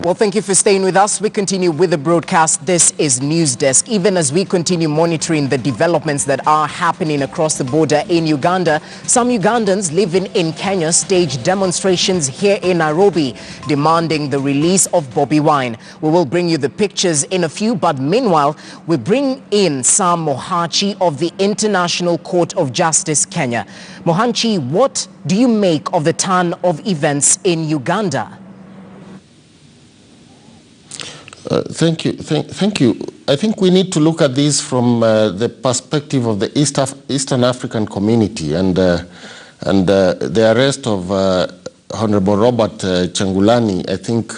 Well, thank you for staying with us. We continue with the broadcast. This is News Desk. Even as we continue monitoring the developments that are happening across the border in Uganda, some Ugandans living in Kenya staged demonstrations here in Nairobi demanding the release of Bobi Wine. We will bring you the pictures in a few, but meanwhile, we bring in Sam Mohachi of the International Court of Justice, Kenya. Mohachi, what do you make of the turn of events in Uganda? Thank you. I think we need to look at this from the perspective of the Eastern African community, and the arrest of Honorable Robert Kyagulanyi, I think,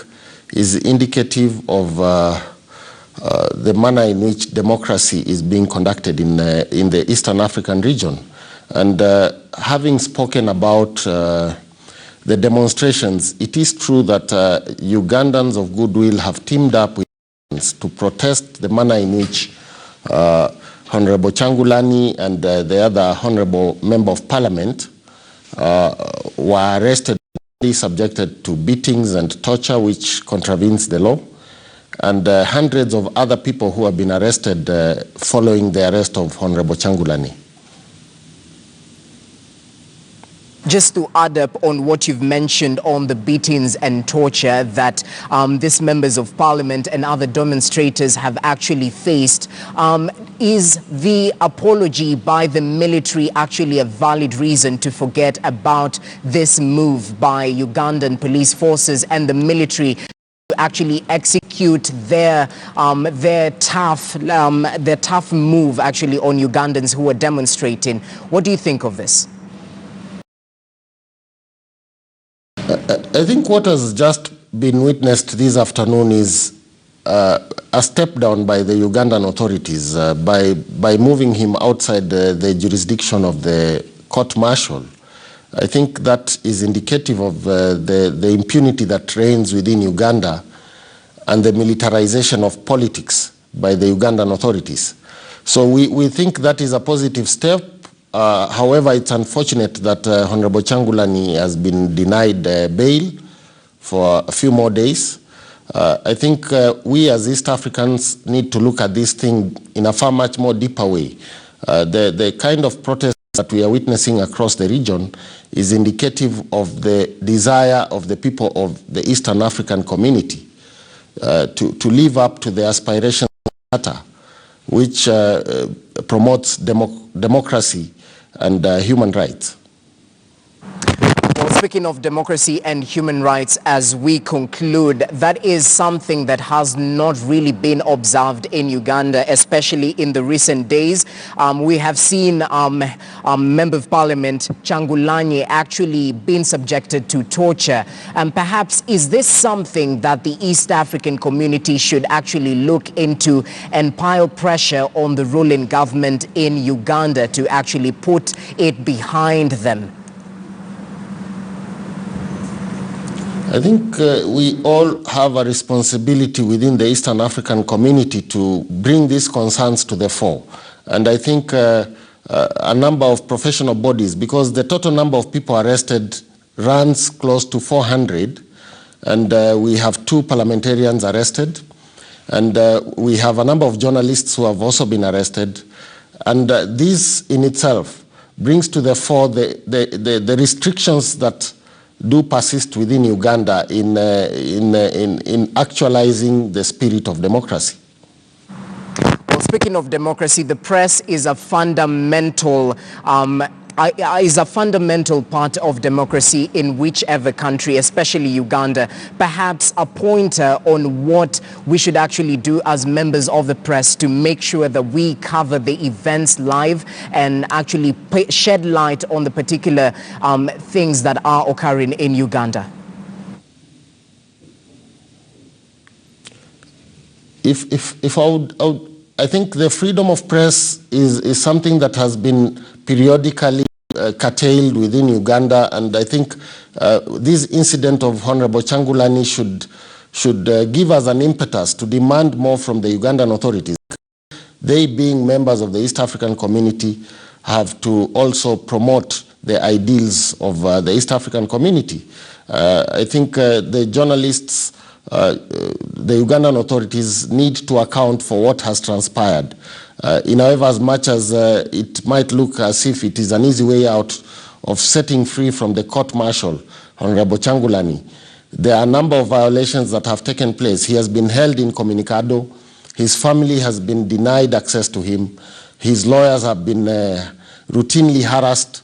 is indicative of the manner in which democracy is being conducted in the Eastern African region. And having spoken about the demonstrations, it is true that Ugandans of goodwill have teamed up with to protest the manner in which Honorable Kyagulanyi and the other Honorable Member of Parliament were arrested, subjected to beatings and torture, which contravenes the law, and hundreds of other people who have been arrested following the arrest of Honorable Kyagulanyi. Just to add up on what you've mentioned on the beatings and torture that these members of parliament and other demonstrators have actually faced, is the apology by the military actually a valid reason to forget about this move by Ugandan police forces and the military to actually execute their tough move actually on Ugandans who are demonstrating? What do you think of this? I think what has just been witnessed this afternoon is a step down by the Ugandan authorities by moving him outside the jurisdiction of the court-martial. I think that is indicative of the impunity that reigns within Uganda and the militarization of politics by the Ugandan authorities. So we think that is a positive step. However, it's unfortunate that Honorable Kyagulanyi has been denied bail for a few more days. I think we as East Africans need to look at this thing in a far much more deeper way. The kind of protest that we are witnessing across the region is indicative of the desire of the people of the Eastern African community to live up to the aspirations of the Charter, which promotes democracy and human rights. Well, speaking of democracy and human rights, as we conclude, that is something that has not really been observed in Uganda, especially in the recent days. We have seen Member of Parliament Kyagulanyi actually being subjected to torture. And perhaps is this something that the East African community should actually look into and pile pressure on the ruling government in Uganda to actually put it behind them? I think we all have a responsibility within the Eastern African community to bring these concerns to the fore. And I think a number of professional bodies, because the total number of people arrested runs close to 400, and we have 2 parliamentarians arrested, and we have a number of journalists who have also been arrested. And this in itself brings to the fore the restrictions that do persist within Uganda in actualizing the spirit of democracy. Well, speaking of democracy, the press is a fundamental part of democracy in whichever country, especially Uganda. Perhaps a pointer on what we should actually do as members of the press to make sure that we cover the events live and actually shed light on the particular things that are occurring in Uganda. I think the freedom of press is something that has been periodically curtailed within Uganda, and I think this incident of Honorable Kyagulanyi should give us an impetus to demand more from the Ugandan authorities. They, being members of the East African community, have to also promote the ideals of the East African community. I think the journalists the Ugandan authorities need to account for what has transpired. In however, as much as it might look as if it is an easy way out of setting free from the court-martial Honorable Kyagulanyi, there are a number of violations that have taken place. He has been held incommunicado. His family has been denied access to him. His lawyers have been routinely harassed.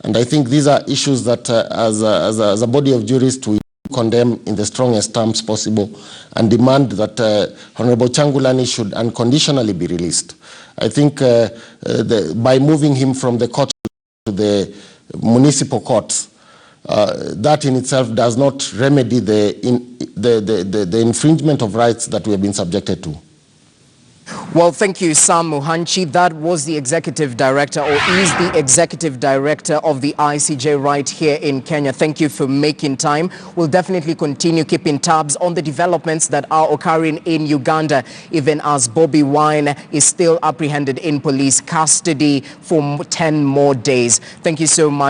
And I think these are issues that as a body of jurists we condemn in the strongest terms possible and demand that Honorable Kyagulanyi should unconditionally be released. I think by moving him from the court to the municipal courts, that in itself does not remedy the infringement of rights that we have been subjected to. Well, thank you, Sam Muhanchi. That was the executive director, or is the executive director of the ICJ right here in Kenya. Thank you for making time. We'll definitely continue keeping tabs on the developments that are occurring in Uganda, even as Bobi Wine is still apprehended in police custody for 10 more days. Thank you so much.